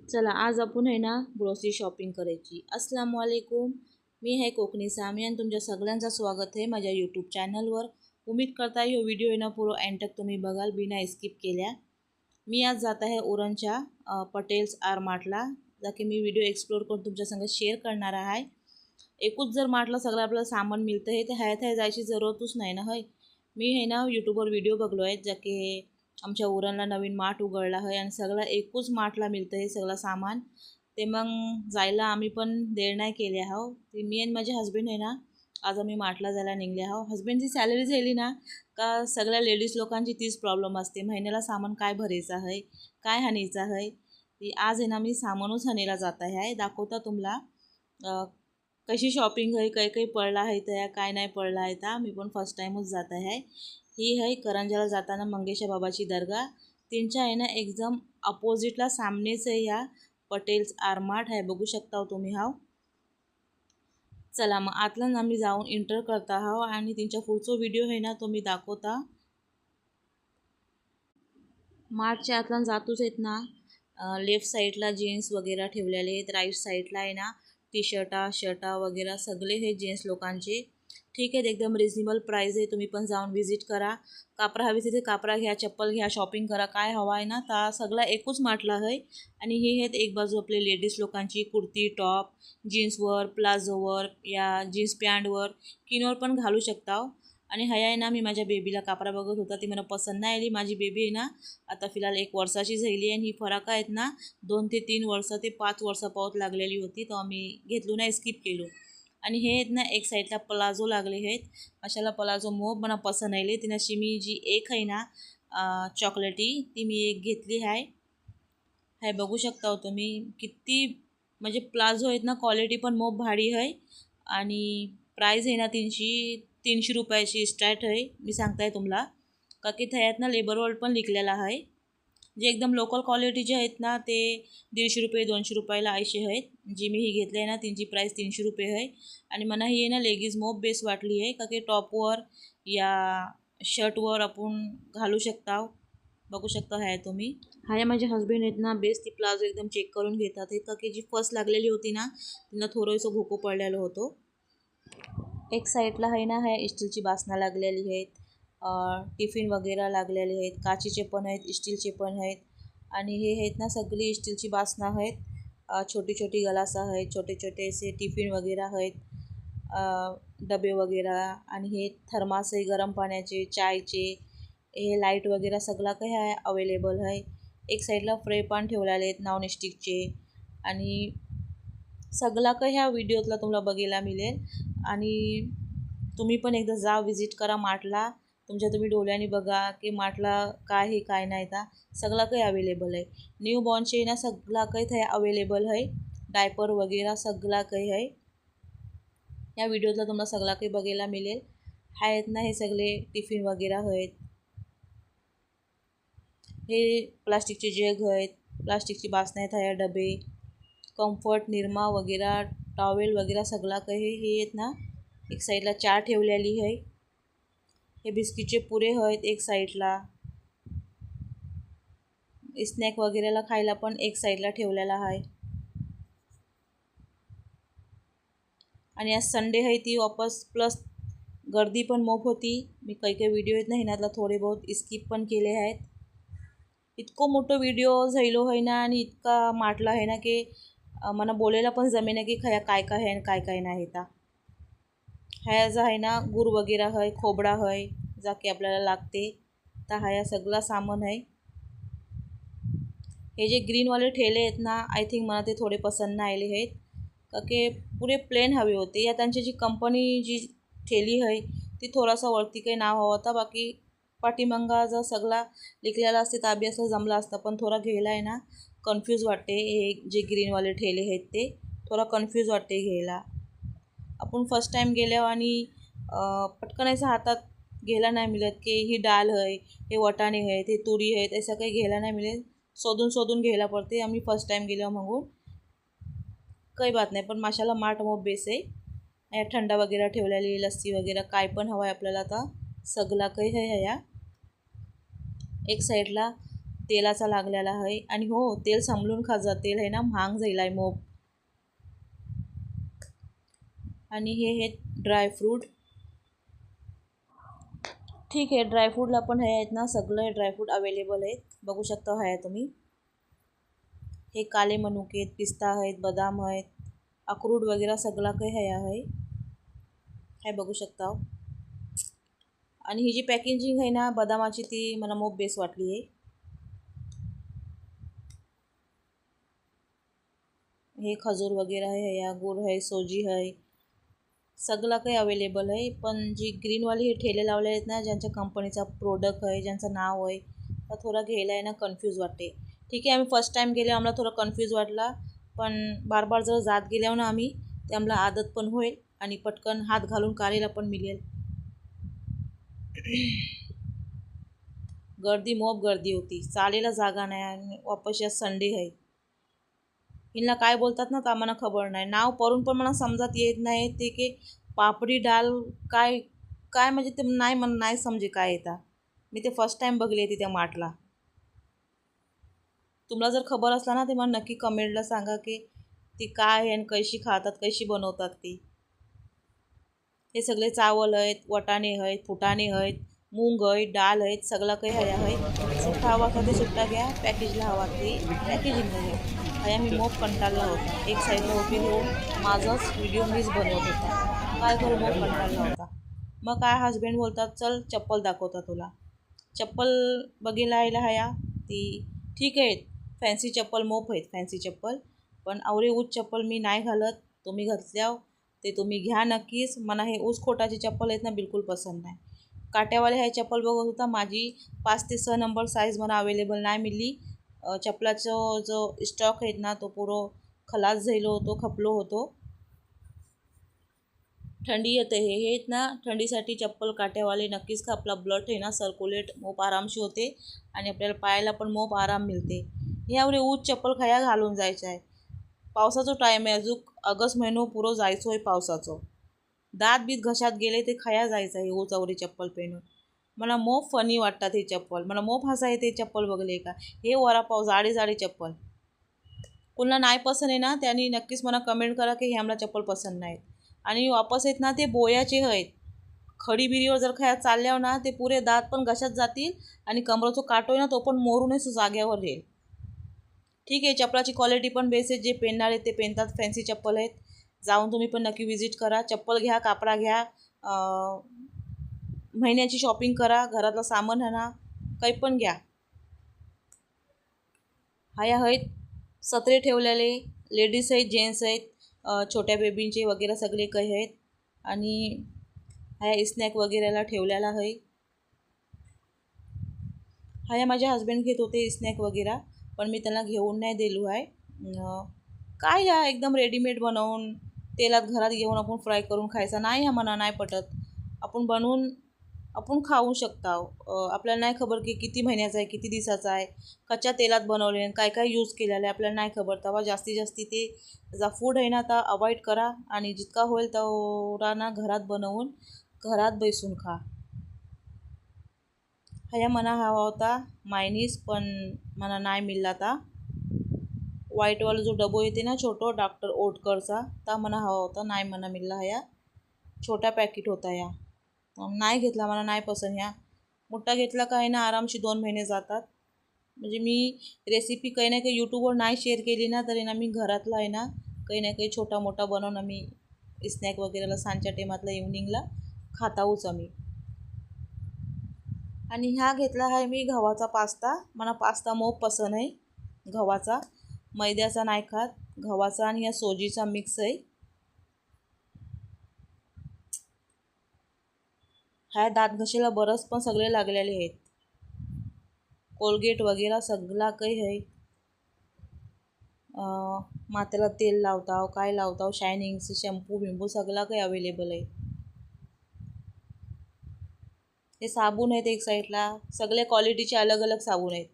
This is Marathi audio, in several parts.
चला आज आपण आहे ना ग्रोसरी शॉपिंग करायची। अस्सलाम वालेकुम, मी आहे कोकणी सामी आणि तुमच्या सगळ्यांचं स्वागत आहे माझ्या यूट्यूब चॅनलवर। उम्मीद करता यो व्हिडिओ आहे ना पूर्ण एंड तक तुम्ही बघाल बिना स्किप केल्या। मी आज जात आहे उरणच्या पटेल्स आर मार्टला, जाके मी व्हिडिओ एक्सप्लोर करून तुमच्या संग शेअर करणार आहे। एकूच जर मार्टला सगळं आपल्याला सामान मिळतं आहे तर ह्या जायची जरूरतच नाही ना। होय, मी आहे ना यूट्यूबवर व्हिडिओ बघलो आहे जाके आमच्या उरणला नवीन मार्ट उघडला आहे आणि सगळं एकूच मार्टला मिळतं हे सगळं सामान। ते मग जायला आम्ही पण देर नाही केले आहो। ते मी आणि माझे हस्बंड आहे ना आज आम्ही मार्टला जायला निघले आहो। हस्बंडची सॅलरी झाली ना का सगळ्या लेडीज लोकांची तीच प्रॉब्लेम असते, महिन्याला सामान काय भरायचं आहे, काय हाणायचं आहे। ती आज आहे ना मी सामानच हाणायला जात आहे। दाखवता तुम्हाला कशी शॉपिंग आहे, काही काही पडला आहे त्या काय नाही पडला आहे ता। मी पण फर्स्ट टाइमच जात आहे। ही आहे करंजाला जाताना मंगेशा बाबाची दर्गा, त्यांच्या आहे ना एकदम अपोजिटला सामनेच आहे ह्या पटेल्स आर मार्ट आहे, बघू शकता तुम्ही। हाव चला मग आतला आम्ही जाऊन एंटर करता आहो आणि त्यांच्या पुढचा व्हिडिओ आहे ना तो मी दाखवता। मार्टच्या आतला जातोच आहेत ना लेफ्ट साईडला जीन्स वगैरे ठेवलेले आहेत, राईट साईडला आहे ना टी शर्टा वगैरे सगळे हे जेंट्स लोकांचे। ठीक आहे, एकदम रिजनेबल प्राइस आहे, तुम्ही पण जाऊन विजिट करा। कापरा हवी तिथे कापरा घ्या, चप्पल घ्या, शॉपिंग करा, काय हवा आहे ना ता सगळा एकूच मार्टला आहे। आणि हे आहेत एक बाजू आपले लेडीज लोकांची कुर्ती टॉप, जीन्सवर प्लाझोवर या जीन्स पॅन्टवर किनवर पण घालू शकता। आणि हाय आहे ना मी माझ्या बेबीला कापरा बघत होता, ती मला पसंत नाही आली। माझी बेबी आहे ना आता फिलहाल 1 वर्षाची झाली आणि ही फरक आहेत ना 2 ते 3 वर्ष ते 5 वर्षापावत लागलेली होती, तर आम्ही घेतलो नाही, स्किप केलो। आणि हे आहेत ना एक साईडला प्लाझो लागले आहेत, अशाला प्लाझो मोब मला पसंत आले। तिनाशी मी जी एक आहे ना चॉकलेटी ती मी एक घेतली आहे। हाय बघू शकता तुम्ही किती म्हणजे प्लाझो आहेत ना, क्वालिटी पण मोब भारी आहे। आणि प्राइस आहे ना 300 रुपयाची स्टार्ट आहे। मी सांगताय तुम्हाला का की थयात ना लेबर वर्ल्ड पण लिखलेला आहे। जे एकदम लोकल क्वालिटी जे आहेत ना ते 150 रुपये 200 रुपयाला ऐंशी आहेत। जी मी ही घेतली आहे ना त्यांची प्राइस 300 रुपये आहे। आणि मला ही आहे ना लेगीज मोब बेस्ट वाटली आहे, का की टॉपवर या शर्टवर आपण घालू शकता। बघू शकता आहे तुम्ही। हाय माझे हस्बंड आहेत ना बेस्ट ती प्लाझो एकदम चेक करून घेतात का की जी फर्स्ट लागलेली होती ना त्यांना थोडंसं भोको पडलेलं होतं। एक साईडला आहे ना ह्या स्टीलची बासना लागलेली आहेत, टिफिन वगैरे लागलेले आहेत, काचीचे पण आहेत, स्टीलचे पण आहेत। आणि हे आहेत ना सगळी स्टीलची बासना आहेत, छोटी छोटी गलास आहेत, छोटे छोटे असे टिफिन वगैरे आहेत, डबे वगैरे। आणि हे थर्मास आहे गरम पाण्याचे चायचे, हे लाईट वगैरे सगळं काही आहे अवेलेबल आहे। एक साईडला फ्रे पण ठेवलेले आहेत नॉनस्टिकचे। आणि सगळं काही ह्या व्हिडिओतला तुम्हाला बघायला मिळेल। आणि तुम्ही पण एकदा जा विजिट करा मार्टला, तुमच्या तुम्ही डोळ्यांनी बघा की मार्टला काय आहे काय नाही ता सगळं काही अवेलेबल आहे। न्यू बॉर्नचे ना सगळं काही ते अवेलेबल आहे, डायपर वगैरे सगळं काही आहे। या व्हिडिओतला तुम्हाला सगळं काही बघायला मिळेल। आहेत ना हे सगळे टिफिन वगैरे आहेत, हे प्लास्टिकचे जग आहेत, प्लास्टिकची बासना आहेत, ह्या डबे, कम्फर्ट निरमा वगैरे टॉवेल वगैरे सगळं काही हे आहेत ना। एक साईडला चहा ठेवलेली आहे, हे बिस्किटचे पुरे आहेत एक साईडला, स्नॅक वगैरेला खायला पण एक साईडला ठेवलेला आहे। आणि आज संडे आहे ती वापस प्लस गर्दी पण मोप होती। मी काही काही व्हिडिओ आहेत ना ह्यातला थोडे बहुत स्किप पण केले आहेत। इतको मोठं व्हिडिओ झालो आहे ना आणि इतका माटला आहे ना की मला बोलायला पण जमेना की खया काय काय आहे आणि काय काय नाही ता। ह्या जा आहे ना गुर वगैरे आहे, खोबडा आहे जा की आपल्याला लागते, तर ह्या सगळा सामान आहे। हे जे ग्रीनवाले ठेले आहेत ना आय थिंक मला ते थोडे पसंत नाही आले आहेत, का की पुरे प्लेन हवे होते। या त्यांची जी कंपनी जी ठेली आहे ती थोडासा वरती काही नाव हवं होता, बाकी पाठीमागा जर सगळा लिखलेला असते तर अभ्यास जमला असता। पण थोडा घ्यायला आहे ना कन्फ्यूज वाटते, हे जे ग्रीनवाले ठेले आहेत ते थोडा कन्फ्यूज वाटते घ्यायला। आपण फर्स्ट टाइम गेल्यावर आणि पटकन असं हातात घ्यायला नाही मिळत की ही डाळ आहे, हे वटाणे आहेत, हे तुरी आहेत, असं काही घ्यायला नाही मिळेल, शोधून शोधून घ्यायला पडते। आम्ही फर्स्ट टाइम गेल्यावर मागून काही बात नाही, पण माशाला मार्ट मोब बेस आहे। थंडा वगैरे ठेवलेली लस्सी वगैरे काय पण हवं आहे आपल्याला आता सगळं काही आहे। ह्या एक साईडला तेलाचा लागलेला आहे. आणि हो, तेल सांभाळून खाजा, तेल आहे ना महाग जाईल आहे मोप. आणि हे ड्रायफ्रूट. ठीक आहे, ड्रायफ्रूटला पण हे आहेत ना, सगळे ड्रायफ्रूट अवेलेबल आहेत, बघू शकता आहे तुम्ही. हे काले मनुके आहेत, पिस्ता आहेत, बदाम आहेत, अक्रोड वगैरे सगळा काही हे आहे, हे बघू शकता. आणि ही जी पॅकेजिंग आहे ना बदामाची, ती मला मोप बेस वाटली आहे. हे खजूर वगैरे आहे, या गुळ आहे, सोजी आहे, सगळं काही अवेलेबल आहे. पण जी ग्रीनवाली हे ठेले लावले आहेत ना, ज्यांच्या कंपनीचा प्रोडक्ट आहे, ज्यांचं नाव आहे, तर थोडं घ्यायला आहे ना कन्फ्यूज वाटते. ठीक आहे, आम्ही फर्स्ट टाईम गेले, आम्हाला थोडं कन्फ्यूज वाटला, पण बार बार जर जात गेल्यावर ना आम्ही, ते आम्हाला आदत पण होईल आणि पटकन हात घालून काढायला पण मिळेल. गर्दी मोप गर्दी होती, चालेला जागा नाही. आणि वापस या संडे आहे. हिला काय बोलतात ना तर आम्हाला खबर नाही, नाव परून पण मला समजत येत नाही. ते की पापडी डाल काय काय म्हणजे ते नाही, मला नाही समजे काय येतात. मी ते फर्स्ट टाईम बघले ती त्या मार्टला. तुम्हाला जर खबर असला ना ते मला नक्की कमेंटला सांगा की ती काय आहे आणि कशी खातात, कशी बनवतात ती. हे सगळे चावल आहेत, वटाणे आहेत, फुटाणे आहेत, मूग आहेत, डाळ आहेत, सगळं काही आहे. सुट्टा हवा का ते सुट्टा घ्या, पॅकेजला हवा ते पॅकेजिंगला घ्या. ह्या मी मोप कंटाळला होता, एक साईडला उभी घेऊन माझाच व्हिडिओ मीच बनवत होता. काय करू, मोप कंटाळला होता. मग काय हजबंड बोलतात, चल चप्पल दाखवता तुला. चप्पल बघायला यायला हया ती ठीक आहेत, फॅन्सी चप्पल मोप आहेत, फॅन्सी चप्पल. पण आवरे ऊस चप्पल मी नाही घालत. तुम्ही घातल्यावर ते तुम्ही घ्या नक्कीच. मला हे ऊस खोटाची चप्पल आहेत ना बिलकुल पसंत नाही. काट्यावाले हे चप्पल बघत होता, माझी 5 ते 6 नंबर साईज मला अवेलेबल नाही मिळली. चप्पलाचं जो स्टॉक आहेत ना तो पुरो खलास झालो होतो, खपलो होतो. थंडी येते, हे आहेत ना थंडीसाठी चप्पल काट्यावाले नक्कीच का. आपला ब्लड आहे ना सर्क्युलेट मोप आरामशी होते आणि आपल्याला पायाला पण मोप आराम मिळते. हे आवडे ऊस चप्पल खाया घालून जायचं आहे. पावसाचा टाईम आहे, अजून ऑगस्ट महिनो पुरो जायचो आहे पावसाचं. दात बीत घशात गेले ते खाया जायचं आहे ऊस चप्पल पेनून. मला मोप फनी वाटतात हे चप्पल, मला मोप हसा येते चप्पल बघले का. हे वरापाव जाडी जाडी चप्पल कुणाला नाही पसंत आहे ना त्यांनी नक्कीच मला कमेंट करा की हे आम्हाला चप्पल पसंत नाहीत. आणि वापस आहेत ना ते बोयाचे आहेत. खडी बिरीवर जर खाया चालल्यावर ना ते पुरे दात पण घशात जातील आणि कमराचा काटो आहे ना तो पण मोरूनच जाग्यावर राहील. ठीक आहे, चप्पलाची क्वालिटी पण बेस्ट आहे. जे पेनणार आहेत ते पेनतात, फॅन्सी चप्पल आहेत. जाऊन तुम्ही पण नक्की विजिट करा, चप्पल घ्या, कापडा घ्या, महिन्याची शॉपिंग करा, घरातलं सामान आणा, काही पण घ्या. ह्या आहेत सत्रे ठेवलेले, लेडीज आहेत, जेंट्स आहेत, छोट्या बेबींचे वगैरे सगळे काही आहेत. आणि ह्या स्नॅक वगैरेला ठेवलेला आहे. ह्या माझे हस्बंड घेत होते स्नॅक वगैरे, पण मी त्यांना घेऊन नाही दिलो आहे. काय ह्या एकदम रेडीमेड बनवून तेलात घरात घेऊन आपण फ्राय करून खायचा नाही, ह्या मना नाही पटत. आपण बनवून आपण खाऊ शकता. आपल्याला नाही खबर की किती महिन्याचा आहे, किती दिवसाचा आहे, कच्च्या तेलात बनवले, काय काय यूज केलेलं आहे आपल्याला नाही खबर. तेव्हा जास्तीत जास्ती ते जा फूड आहे ना आता अवॉइड करा आणि जितका होईल तेवढा ना घरात बनवून घरात बसून खा. ह्या मना हवा होता मायनीस, पण मला नाही मिळला. आता व्हाईटवाला जो डबो येते ना छोटो डॉक्टर ओटकरचा, ता मला हवा होता, नाही मला मिळला. ह्या छोटा पॅकेट होता, या नाही घेतला, मला नाही पसंत. ह्या मोठा घेतला का आहे ना आरामशी 2 महिने जातात. म्हणजे मी रेसिपी काही ना काही यूट्यूबवर नाही शेअर केली ना तरी ना मी घरातला आहे ना काही ना काही छोटा मोठा बनवून आम्ही स्नॅक वगैरेला सांजच्या टायमातला इव्हनिंगला खाताऊच आम्ही. आणि ह्या घेतला आहे मी गव्हाचा पास्ता. मला पास्ता मोप पसंत आहे गव्हाचा, मैद्याचा नाही खात, गव्हाचा आणि या सोजीचा मिक्स आहे. ह्या दात घशाला बरंच पण सगळे लागलेले आहेत, कोलगेट वगैरे सगळा काही आहे. माथ्याला तेल लावताव, काय लावताव, शायनिंगचं शॅम्पू बिंबू सगळा काही अवेलेबल आहे. हे साबण आहेत एक साईडला, सगळ्या क्वालिटीचे अलग अलग साबण आहेत.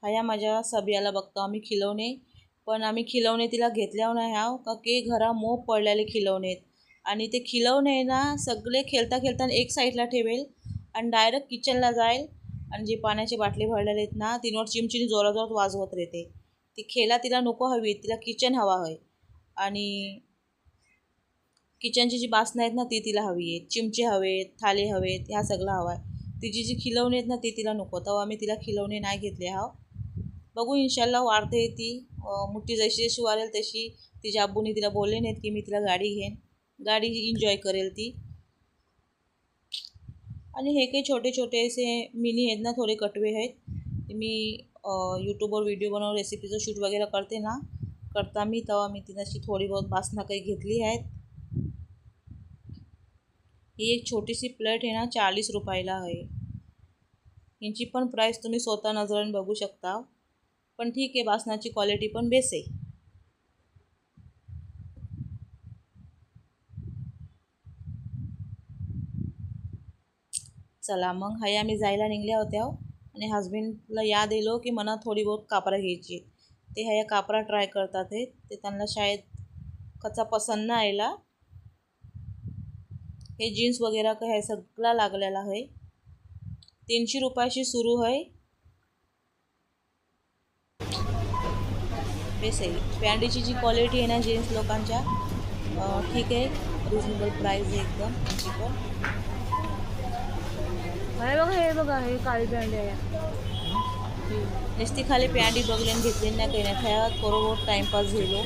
ह्या माझ्या सबियाला बघतो आम्ही खिलवणे, पण आम्ही खिलवणे तिला घेतल्यावर नाही ह्याव का की घरा मोप पडलेले खिलवणे आहेत. आणि ते खिलवणे ना सगळे खेळता खेळता एक साईडला ठेवेल आणि डायरेक्ट किचनला जाईल आणि जे पाण्याचे बाटले भरलेले आहेत ना तीनवर चिमचीने जोराजोरात वाजवत राहते. ती खेळा तिला नको हवी, तिला किचन हवा आहे. आणि किचनची जी बासनं आहेत ना ती तिला हवी आहेत, चिमचे हवेत, थाले हवेत, ह्या सगळं हवा आहे. तिची जी खिलवणी आहेत ना ती तिला नको, तेव्हा आम्ही तिला खिलवणी नाही घेतले. हा बघू इन्शाल्लाह वाढते ती. मोठी जशी जशी वाढेल तशी तिच्या आब्बूनी तिला बोलले नाहीत की मी तिला गाडी घेईन, गाडी एन्जॉय करेल ती. आणि हे काही छोटे छोटे असे मिनी आहेत ना, थोडे कटवे आहेत. ते मी यूट्यूबवर व्हिडिओ बनवून रेसिपीचं शूट वगैरे करते ना, करता मी तेव्हा मी ती अशी थोडी बहुत बासना काही घेतली आहेत. ही एक छोटीशी प्लेट आहे ना 40 रुपयाला आहे. यांची पण प्राईस तुम्ही स्वतः नजरेने बघू शकता. पण ठीक आहे, बासनाची क्वालिटी पण बेस आहे. चला मग हाय आम्ही जायला निघल्या होत्या आणि हजबंडला याद येलो की मला थोडी बहुत कापरा घ्यायची. ते ह्या कापरा ट्राय करतात आहे. ते त्यांना शायद कच्चा पसंत नाही आला. हे जीन्स वगैरे का हे सगळा लागलेला आहे. 300 रुपयाशी सुरू आहे. बेस आहे. पॅन्टीची जी क्वालिटी आहे ना जीन्स लोकांच्या ठीक आहे, रिजनेबल प्राईस आहे एकदम त्यांची पण. हे बघा हे काळी पॅन्ट आहे. नुसती खाली पॅन्टी बघली आणि घेतली नाही काही नाही, खेळात बरोबर टाइमपास झालो.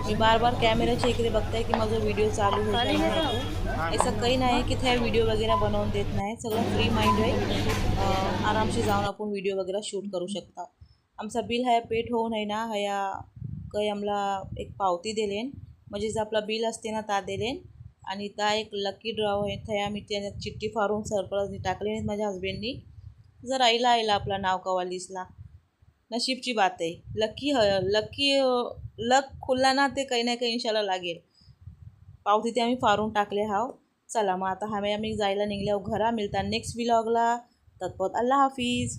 मी बार बार कॅमेऱ्याच्या इकडे बघताय की माझा व्हिडिओ चालू होईल. असं काही नाही की त्या व्हिडिओ वगैरे बनवून देत नाही, सगळं फ्री माइंड आहे. आरामशी जाऊन आपण व्हिडिओ वगैरे शूट करू शकता. आमचा बिल ह्या पेट होऊन आहे ना, ह्या काही आम्हाला एक पावती दिलेन, म्हणजे जर आपला बिल असते ना ता दिलेन. आणि त्या एक लकी ड्रॉ आहे, त्या आम्ही त्याच्यात चिठ्ठी फाडून सरप्राईज टाकले नाहीत माझ्या हजबंडनी. जर आईला आपलं नाव कवा लिस्टला, नशीबची बात आहे. लकी लक खुलला ना ते काही ना काही इन्शाला लागेल. पावती ते आम्ही फाडून टाकले हाव. चला मग आता आम्ही जायला निघल्यावर घरा मिळतात नेक्स्ट व्लॉगला. तत्पत अल्लाह हाफिज.